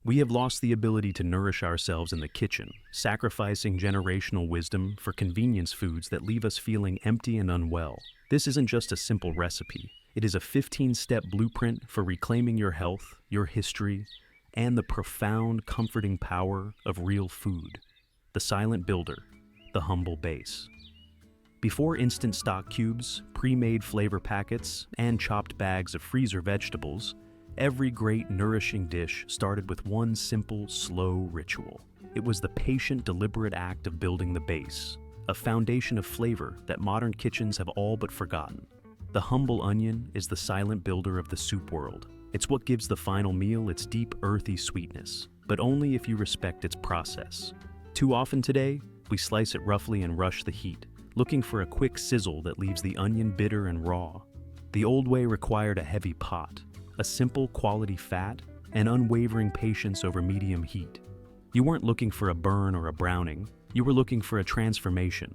We have lost the ability to nourish ourselves in the kitchen, sacrificing generational wisdom for convenience foods that leave us feeling empty and unwell. This isn't just a simple recipe. It is a 15-step blueprint for reclaiming your health, your history, and the profound, comforting power of real food. The silent builder, the humble base. Before instant stock cubes, pre-made flavor packets, and chopped bags of freezer vegetables, every great nourishing dish started with one simple, slow ritual. It was the patient, deliberate act of building the base, a foundation of flavor that modern kitchens have all but forgotten. The humble onion is the silent builder of the soup world. It's what gives the final meal its deep, earthy sweetness, but only if you respect its process. Too often today, we slice it roughly and rush the heat, looking for a quick sizzle that leaves the onion bitter and raw. The old way required a heavy pot, a simple quality fat, and unwavering patience over medium heat. You weren't looking for a burn or a browning, you were looking for a transformation,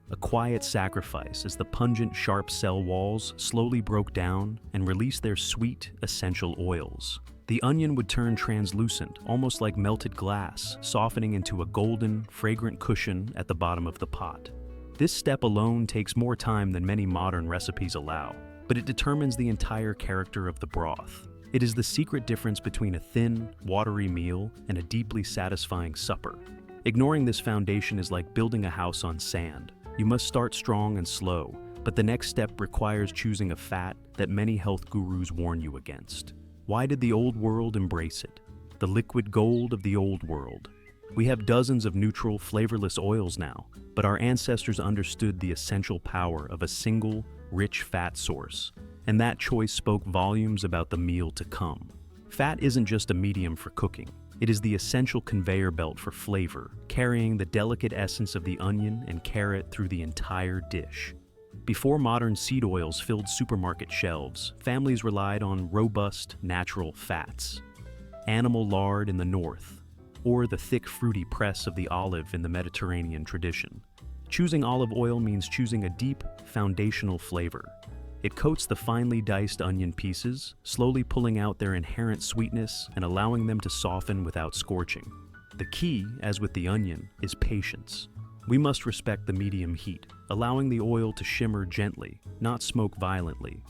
a quiet sacrifice as the pungent, sharp cell walls slowly broke down and released their sweet, essential oils. The onion would turn translucent, almost like melted glass, softening into a golden, fragrant cushion at the bottom of the pot. This step alone takes more time than many modern recipes allow, but it determines the entire character of the broth. It is the secret difference between a thin, watery meal and a deeply satisfying supper. Ignoring this foundation is like building a house on sand. You must start strong and slow, but the next step requires choosing a fat that many health gurus warn you against. Why did the old world embrace it? The liquid gold of the old world. We have dozens of neutral, flavorless oils now, but our ancestors understood the essential power of a single, rich fat source, and that choice spoke volumes about the meal to come. Fat isn't just a medium for cooking. It is the essential conveyor belt for flavor, carrying the delicate essence of the onion and carrot through the entire dish. Before modern seed oils filled supermarket shelves, families relied on robust, natural fats. Animal lard in the north, or the thick, fruity press of the olive in the Mediterranean tradition. Choosing olive oil means choosing a deep, foundational flavor. It coats the finely diced onion pieces, slowly pulling out their inherent sweetness and allowing them to soften without scorching. The key, as with the onion, is patience. We must respect the medium heat, allowing the oil to shimmer gently, not smoke violently.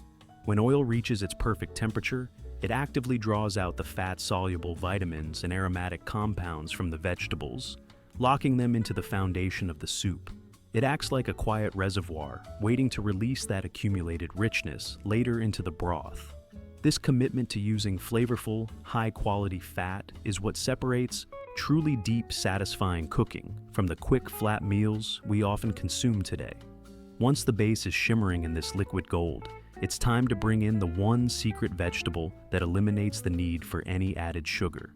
When oil reaches its perfect temperature, it actively draws out the fat-soluble vitamins and aromatic compounds from the vegetables, locking them into the foundation of the soup. It acts like a quiet reservoir, waiting to release that accumulated richness later into the broth. This commitment to using flavorful, high-quality fat is what separates truly deep, satisfying cooking from the quick, flat meals we often consume today. Once the base is shimmering in this liquid gold, it's time to bring in the one secret vegetable that eliminates the need for any added sugar,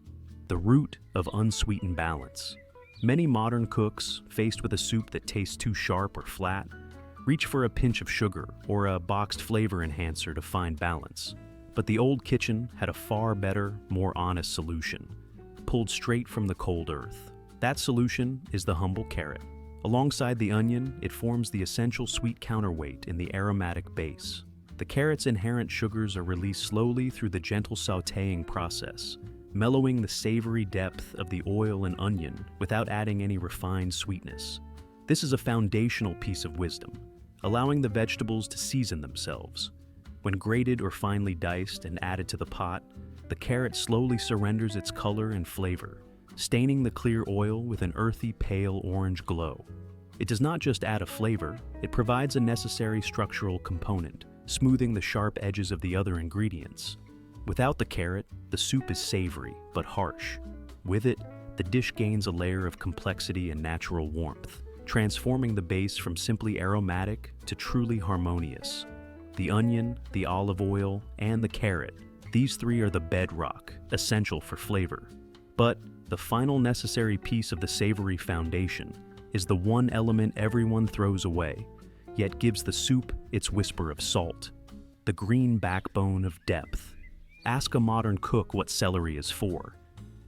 the root of unsweetened balance. Many modern cooks, faced with a soup that tastes too sharp or flat, reach for a pinch of sugar or a boxed flavor enhancer to find balance. But the old kitchen had a far better, more honest solution, pulled straight from the cold earth. That solution is the humble carrot. Alongside the onion, it forms the essential sweet counterweight in the aromatic base. The carrot's inherent sugars are released slowly through the gentle sautéing process, mellowing the savory depth of the oil and onion without adding any refined sweetness. This is a foundational piece of wisdom, allowing the vegetables to season themselves. When grated or finely diced and added to the pot, the carrot slowly surrenders its color and flavor, staining the clear oil with an earthy, pale orange glow. It does not just add a flavor, it provides a necessary structural component, smoothing the sharp edges of the other ingredients. Without the carrot, the soup is savory, but harsh. With it, the dish gains a layer of complexity and natural warmth, transforming the base from simply aromatic to truly harmonious. The onion, the olive oil, and the carrot, these three are the bedrock, essential for flavor. But the final necessary piece of the savory foundation is the one element everyone throws away, yet gives the soup its whisper of salt, the green backbone of depth. Ask a modern cook what celery is for,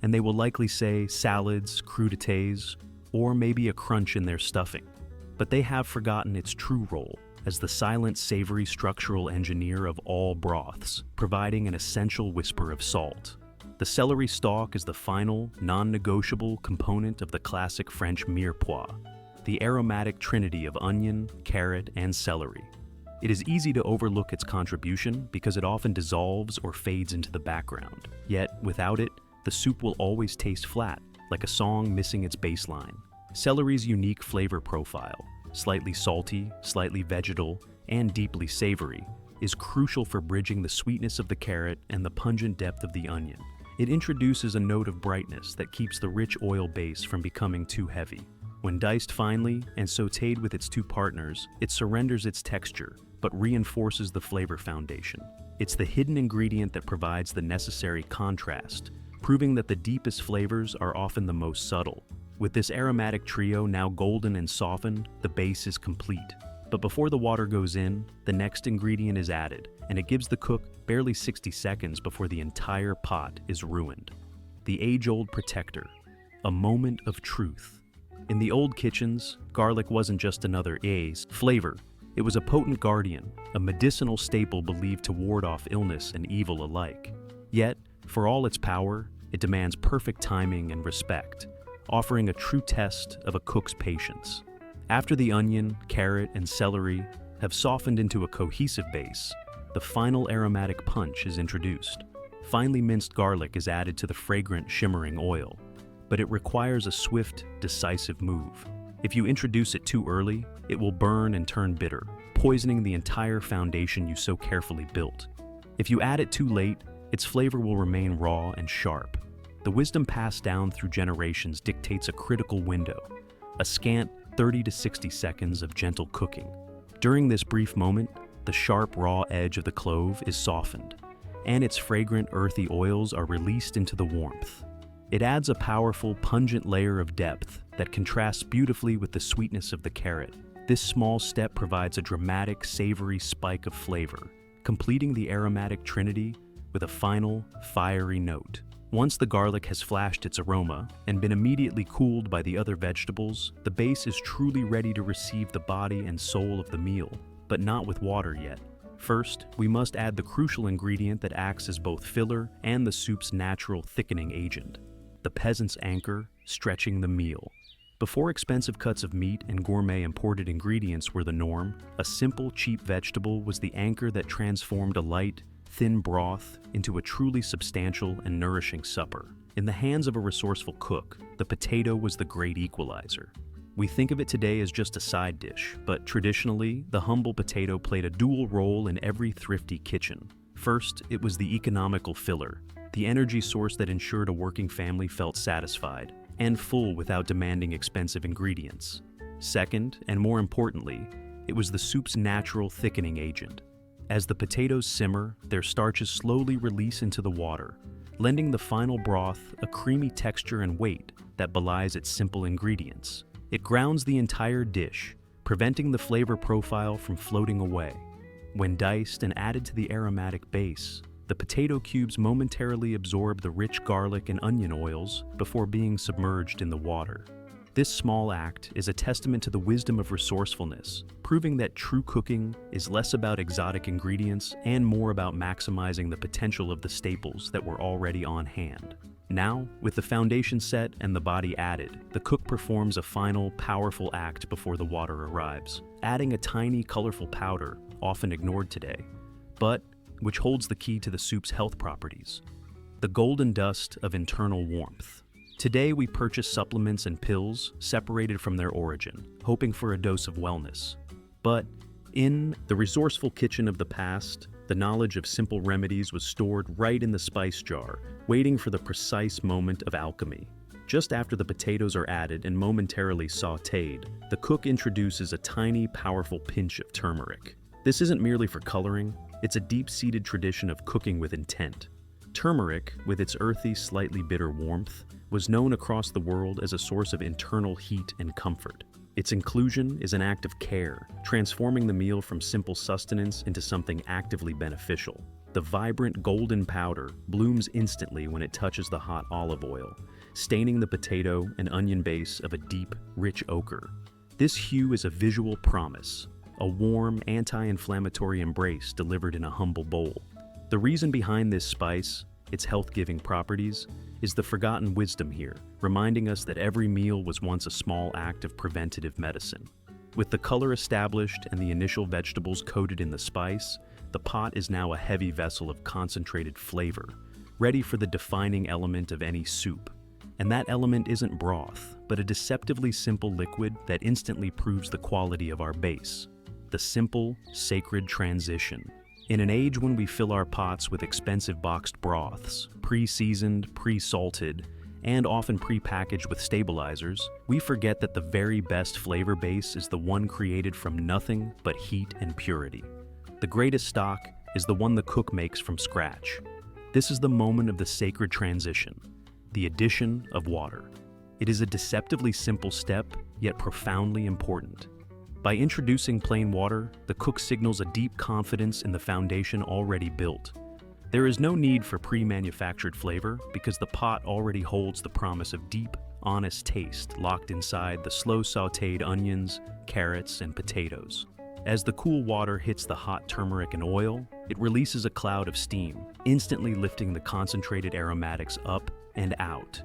and they will likely say salads, crudités, or maybe a crunch in their stuffing. But they have forgotten its true role as the silent, savory structural engineer of all broths, providing an essential whisper of salt. The celery stalk is the final, non-negotiable component of the classic French mirepoix, the aromatic trinity of onion, carrot, and celery. It is easy to overlook its contribution because it often dissolves or fades into the background. Yet, without it, the soup will always taste flat, like a song missing its bass line. Celery's unique flavor profile, slightly salty, slightly vegetal, and deeply savory, is crucial for bridging the sweetness of the carrot and the pungent depth of the onion. It introduces a note of brightness that keeps the rich oil base from becoming too heavy. When diced finely and sautéed with its two partners, it surrenders its texture, but reinforces the flavor foundation. It's the hidden ingredient that provides the necessary contrast, proving that the deepest flavors are often the most subtle. With this aromatic trio now golden and softened, the base is complete. But before the water goes in, the next ingredient is added, and it gives the cook barely 60 seconds before the entire pot is ruined. The age-old protector, a moment of truth. In the old kitchens, garlic wasn't just another flavor. It was a potent guardian, a medicinal staple believed to ward off illness and evil alike. Yet, for all its power, it demands perfect timing and respect, offering a true test of a cook's patience. After the onion, carrot, and celery have softened into a cohesive base, the final aromatic punch is introduced. Finely minced garlic is added to the fragrant, shimmering oil, but it requires a swift, decisive move. If you introduce it too early, it will burn and turn bitter, poisoning the entire foundation you so carefully built. If you add it too late, its flavor will remain raw and sharp. The wisdom passed down through generations dictates a critical window, a scant 30 to 60 seconds of gentle cooking. During this brief moment, the sharp, raw edge of the clove is softened, and its fragrant, earthy oils are released into the warmth. It adds a powerful, pungent layer of depth that contrasts beautifully with the sweetness of the carrot. This small step provides a dramatic, savory spike of flavor, completing the aromatic trinity with a final, fiery note. Once the garlic has flashed its aroma and been immediately cooled by the other vegetables, the base is truly ready to receive the body and soul of the meal, but not with water yet. First, we must add the crucial ingredient that acts as both filler and the soup's natural thickening agent, the peasant's anchor, stretching the meal. Before expensive cuts of meat and gourmet imported ingredients were the norm, a simple, cheap vegetable was the anchor that transformed a light, thin broth into a truly substantial and nourishing supper. In the hands of a resourceful cook, the potato was the great equalizer. We think of it today as just a side dish, but traditionally, the humble potato played a dual role in every thrifty kitchen. First, it was the economical filler, the energy source that ensured a working family felt satisfied and full without demanding expensive ingredients. Second, and more importantly, it was the soup's natural thickening agent. As the potatoes simmer, their starches slowly release into the water, lending the final broth a creamy texture and weight that belies its simple ingredients. It grounds the entire dish, preventing the flavor profile from floating away. When diced and added to the aromatic base, the potato cubes momentarily absorb the rich garlic and onion oils before being submerged in the water. This small act is a testament to the wisdom of resourcefulness, proving that true cooking is less about exotic ingredients and more about maximizing the potential of the staples that were already on hand. Now, with the foundation set and the body added, the cook performs a final, powerful act before the water arrives, adding a tiny, colorful powder, often ignored today, but which holds the key to the soup's health properties: the golden dust of internal warmth. Today, we purchase supplements and pills separated from their origin, hoping for a dose of wellness. But in the resourceful kitchen of the past, the knowledge of simple remedies was stored right in the spice jar, waiting for the precise moment of alchemy. Just after the potatoes are added and momentarily sautéed, the cook introduces a tiny, powerful pinch of turmeric. This isn't merely for coloring, it's a deep-seated tradition of cooking with intent. Turmeric, with its earthy, slightly bitter warmth, was known across the world as a source of internal heat and comfort. Its inclusion is an act of care, transforming the meal from simple sustenance into something actively beneficial. The vibrant golden powder blooms instantly when it touches the hot olive oil, staining the potato and onion base of a deep, rich ochre. This hue is a visual promise, a warm, anti-inflammatory embrace delivered in a humble bowl. The reason behind this spice its health-giving properties, is the forgotten wisdom here, reminding us that every meal was once a small act of preventative medicine. With the color established and the initial vegetables coated in the spice, the pot is now a heavy vessel of concentrated flavor, ready for the defining element of any soup. And that element isn't broth, but a deceptively simple liquid that instantly proves the quality of our base. The simple, sacred transition. In an age when we fill our pots with expensive boxed broths, pre-seasoned, pre-salted, and often pre-packaged with stabilizers, we forget that the very best flavor base is the one created from nothing but heat and purity. The greatest stock is the one the cook makes from scratch. This is the moment of the sacred transition, the addition of water. It is a deceptively simple step, yet profoundly important. By introducing plain water, the cook signals a deep confidence in the foundation already built. There is no need for pre-manufactured flavor because the pot already holds the promise of deep, honest taste locked inside the slow sautéed onions, carrots, and potatoes. As the cool water hits the hot turmeric and oil, it releases a cloud of steam, instantly lifting the concentrated aromatics up and out.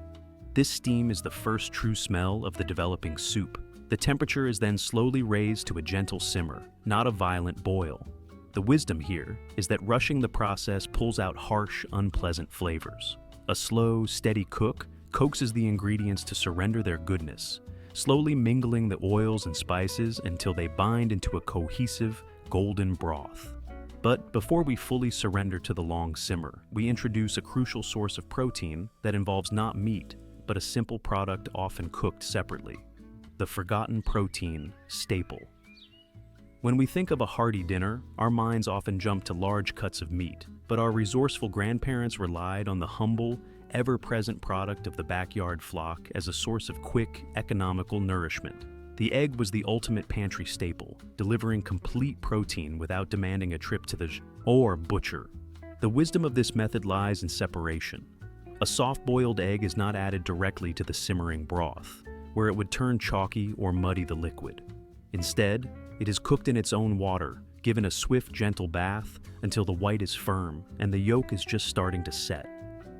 This steam is the first true smell of the developing soup. The temperature is then slowly raised to a gentle simmer, not a violent boil. The wisdom here is that rushing the process pulls out harsh, unpleasant flavors. A slow, steady cook coaxes the ingredients to surrender their goodness, slowly mingling the oils and spices until they bind into a cohesive, golden broth. But before we fully surrender to the long simmer, we introduce a crucial source of protein that involves not meat, but a simple product often cooked separately. The forgotten protein staple. When we think of a hearty dinner, our minds often jump to large cuts of meat, but our resourceful grandparents relied on the humble, ever-present product of the backyard flock as a source of quick, economical nourishment. The egg was the ultimate pantry staple, delivering complete protein without demanding a trip to the butcher. The wisdom of this method lies in separation. A soft-boiled egg is not added directly to the simmering broth, where it would turn chalky or muddy the liquid. Instead, it is cooked in its own water, given a swift, gentle bath until the white is firm and the yolk is just starting to set.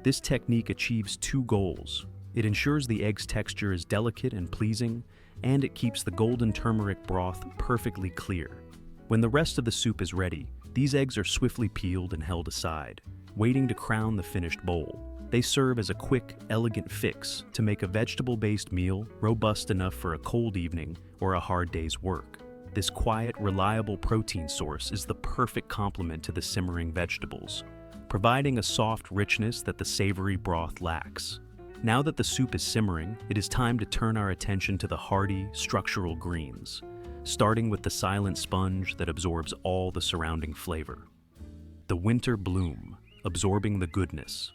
This technique achieves two goals. It ensures the egg's texture is delicate and pleasing, and it keeps the golden turmeric broth perfectly clear. When the rest of the soup is ready, these eggs are swiftly peeled and held aside, waiting to crown the finished bowl. They serve as a quick, elegant fix to make a vegetable-based meal robust enough for a cold evening or a hard day's work. This quiet, reliable protein source is the perfect complement to the simmering vegetables, providing a soft richness that the savory broth lacks. Now that the soup is simmering, it is time to turn our attention to the hearty, structural greens, starting with the silent sponge that absorbs all the surrounding flavor. The winter bloom, absorbing the goodness.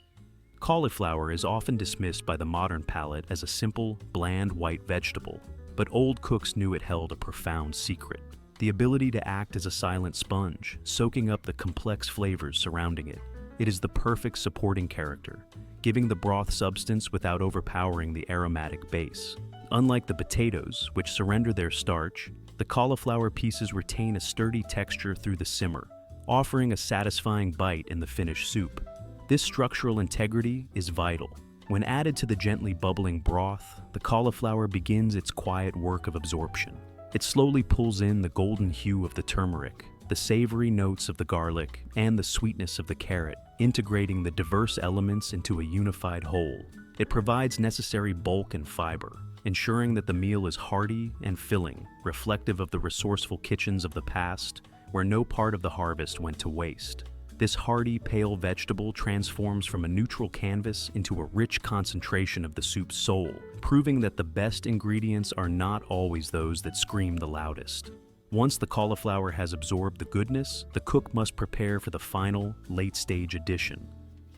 Cauliflower is often dismissed by the modern palate as a simple, bland white vegetable, but old cooks knew it held a profound secret: the ability to act as a silent sponge, soaking up the complex flavors surrounding it. It is the perfect supporting character, giving the broth substance without overpowering the aromatic base. Unlike the potatoes, which surrender their starch, the cauliflower pieces retain a sturdy texture through the simmer, offering a satisfying bite in the finished soup. This structural integrity is vital. When added to the gently bubbling broth, the cauliflower begins its quiet work of absorption. It slowly pulls in the golden hue of the turmeric, the savory notes of the garlic, and the sweetness of the carrot, integrating the diverse elements into a unified whole. It provides necessary bulk and fiber, ensuring that the meal is hearty and filling, reflective of the resourceful kitchens of the past, where no part of the harvest went to waste. This hearty, pale vegetable transforms from a neutral canvas into a rich concentration of the soup's soul, proving that the best ingredients are not always those that scream the loudest. Once the cauliflower has absorbed the goodness, the cook must prepare for the final, late-stage addition.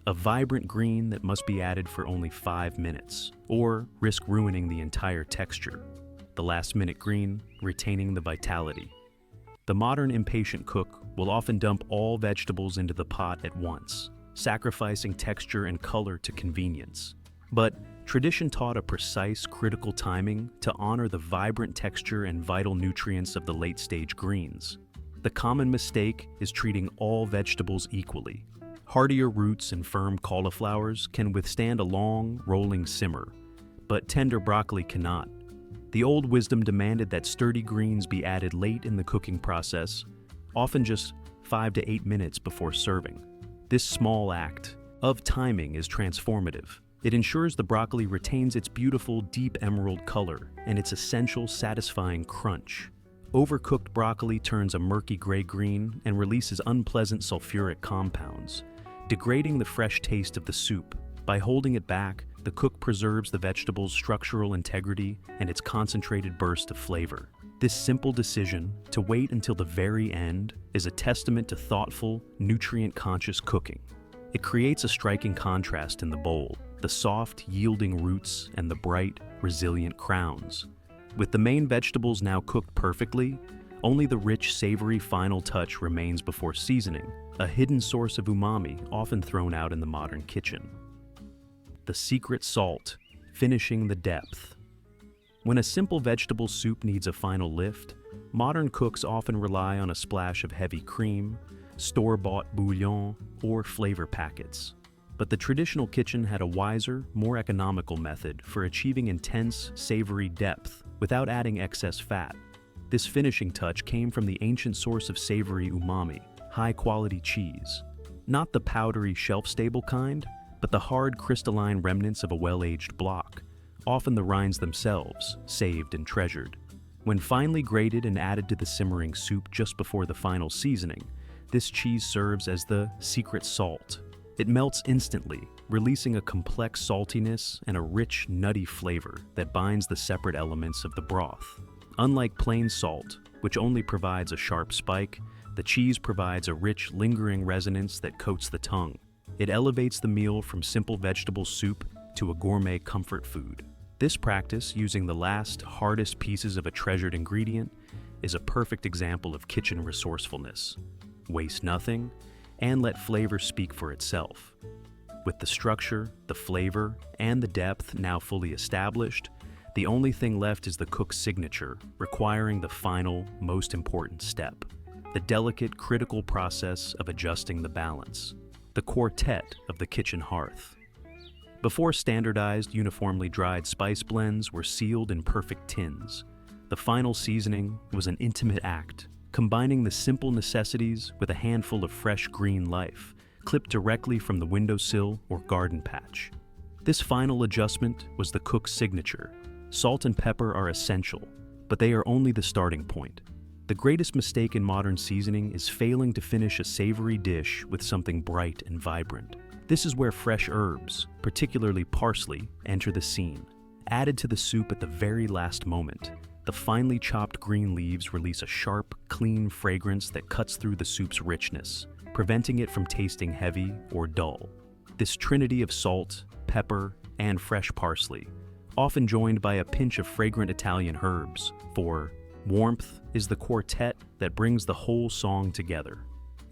A vibrant green that must be added for only 5 minutes, or risk ruining the entire texture. The last-minute green, retaining the vitality. The modern impatient cook will often dump all vegetables into the pot at once, sacrificing texture and color to convenience. But tradition taught a precise, critical timing to honor the vibrant texture and vital nutrients of the late-stage greens. The common mistake is treating all vegetables equally. Hardier roots and firm cauliflowers can withstand a long, rolling simmer, but tender broccoli cannot. The old wisdom demanded that sturdy greens be added late in the cooking process, often just 5 to 8 minutes before serving. This small act of timing is transformative. It ensures the broccoli retains its beautiful deep emerald color and its essential satisfying crunch. Overcooked broccoli turns a murky gray-green and releases unpleasant sulfuric compounds, degrading the fresh taste of the soup. By holding it back, the cook preserves the vegetable's structural integrity and its concentrated burst of flavor. This simple decision to wait until the very end is a testament to thoughtful, nutrient-conscious cooking. It creates a striking contrast in the bowl, the soft, yielding roots and the bright, resilient crowns. With the main vegetables now cooked perfectly, only the rich, savory final touch remains before seasoning, a hidden source of umami often thrown out in the modern kitchen. The secret salt, finishing the depth. When a simple vegetable soup needs a final lift, modern cooks often rely on a splash of heavy cream, store-bought bouillon, or flavor packets. But the traditional kitchen had a wiser, more economical method for achieving intense, savory depth without adding excess fat. This finishing touch came from the ancient source of savory umami, high-quality cheese. Not the powdery, shelf-stable kind, but the hard, crystalline remnants of a well-aged block, often the rinds themselves, saved and treasured. When finely grated and added to the simmering soup just before the final seasoning, this cheese serves as the secret salt. It melts instantly, releasing a complex saltiness and a rich, nutty flavor that binds the separate elements of the broth. Unlike plain salt, which only provides a sharp spike, the cheese provides a rich, lingering resonance that coats the tongue. It elevates the meal from simple vegetable soup to a gourmet comfort food. This practice, using the last, hardest pieces of a treasured ingredient, is a perfect example of kitchen resourcefulness. Waste nothing, and let flavor speak for itself. With the structure, the flavor, and the depth now fully established, the only thing left is the cook's signature, requiring the final, most important step: the delicate, critical process of adjusting the balance, the quartet of the kitchen hearth. Before standardized, uniformly dried spice blends were sealed in perfect tins, the final seasoning was an intimate act, combining the simple necessities with a handful of fresh green life, clipped directly from the windowsill or garden patch. This final adjustment was the cook's signature. Salt and pepper are essential, but they are only the starting point. The greatest mistake in modern seasoning is failing to finish a savory dish with something bright and vibrant. This is where fresh herbs, particularly parsley, enter the scene. Added to the soup at the very last moment, the finely chopped green leaves release a sharp, clean fragrance that cuts through the soup's richness, preventing it from tasting heavy or dull. This trinity of salt, pepper, and fresh parsley, often joined by a pinch of fragrant Italian herbs, for warmth is the quartet that brings the whole song together.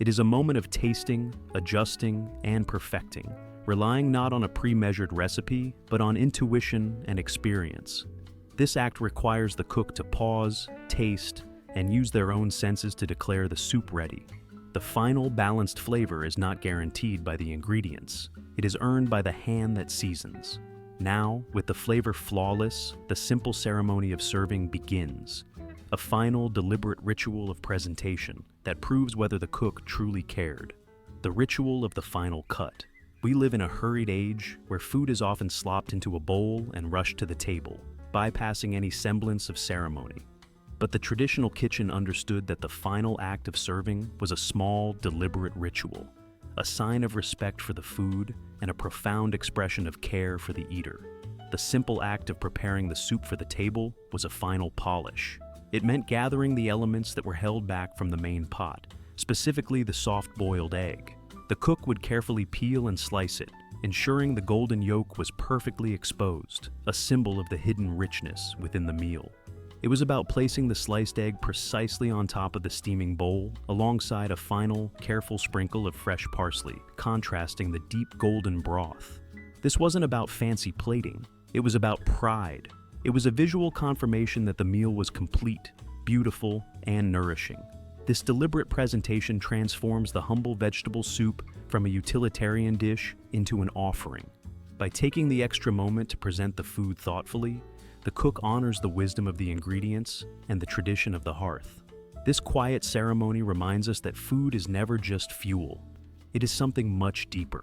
It is a moment of tasting, adjusting, and perfecting, relying not on a pre-measured recipe, but on intuition and experience. This act requires the cook to pause, taste, and use their own senses to declare the soup ready. The final balanced flavor is not guaranteed by the ingredients. It is earned by the hand that seasons. Now, with the flavor flawless, the simple ceremony of serving begins. A final, deliberate ritual of presentation that proves whether the cook truly cared. The ritual of the final cut. We live in a hurried age where food is often slopped into a bowl and rushed to the table, bypassing any semblance of ceremony. But the traditional kitchen understood that the final act of serving was a small, deliberate ritual, a sign of respect for the food and a profound expression of care for the eater. The simple act of preparing the soup for the table was a final polish. It meant gathering the elements that were held back from the main pot, specifically the soft-boiled egg. The cook would carefully peel and slice it, ensuring the golden yolk was perfectly exposed, a symbol of the hidden richness within the meal. It was about placing the sliced egg precisely on top of the steaming bowl, alongside a final, careful sprinkle of fresh parsley, contrasting the deep golden broth. This wasn't about fancy plating, it was about pride. It was a visual confirmation that the meal was complete, beautiful, and nourishing. This deliberate presentation transforms the humble vegetable soup from a utilitarian dish into an offering. By taking the extra moment to present the food thoughtfully, the cook honors the wisdom of the ingredients and the tradition of the hearth. This quiet ceremony reminds us that food is never just fuel. It is something much deeper.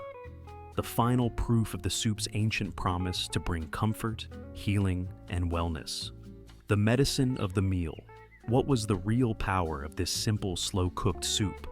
The final proof of the soup's ancient promise to bring comfort, healing, and wellness. The medicine of the meal. What was the real power of this simple, slow-cooked soup?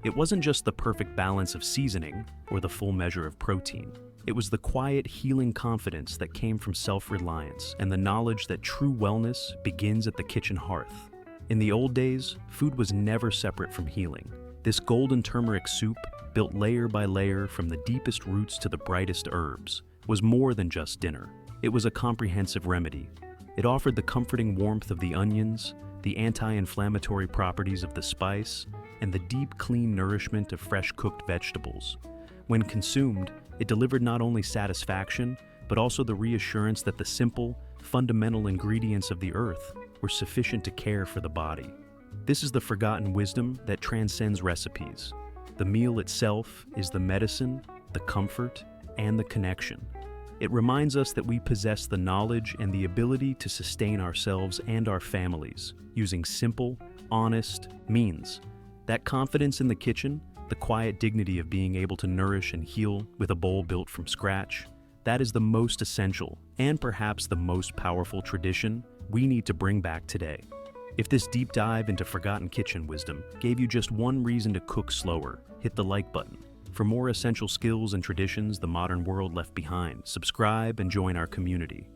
It wasn't just the perfect balance of seasoning or the full measure of protein. It was the quiet, healing confidence that came from self-reliance and the knowledge that true wellness begins at the kitchen hearth. In the old days, food was never separate from healing. This golden turmeric soup, built layer by layer from the deepest roots to the brightest herbs, was more than just dinner. It was a comprehensive remedy. It offered the comforting warmth of the onions, the anti-inflammatory properties of the spice, and the deep, clean nourishment of fresh cooked vegetables. When consumed, it delivered not only satisfaction, but also the reassurance that the simple, fundamental ingredients of the earth were sufficient to care for the body. This is the forgotten wisdom that transcends recipes. The meal itself is the medicine, the comfort, and the connection. It reminds us that we possess the knowledge and the ability to sustain ourselves and our families using simple, honest means. That confidence in the kitchen, the quiet dignity of being able to nourish and heal with a bowl built from scratch, that is the most essential and perhaps the most powerful tradition we need to bring back today. If this deep dive into forgotten kitchen wisdom gave you just one reason to cook slower, hit the like button. For more essential skills and traditions the modern world left behind, subscribe and join our community.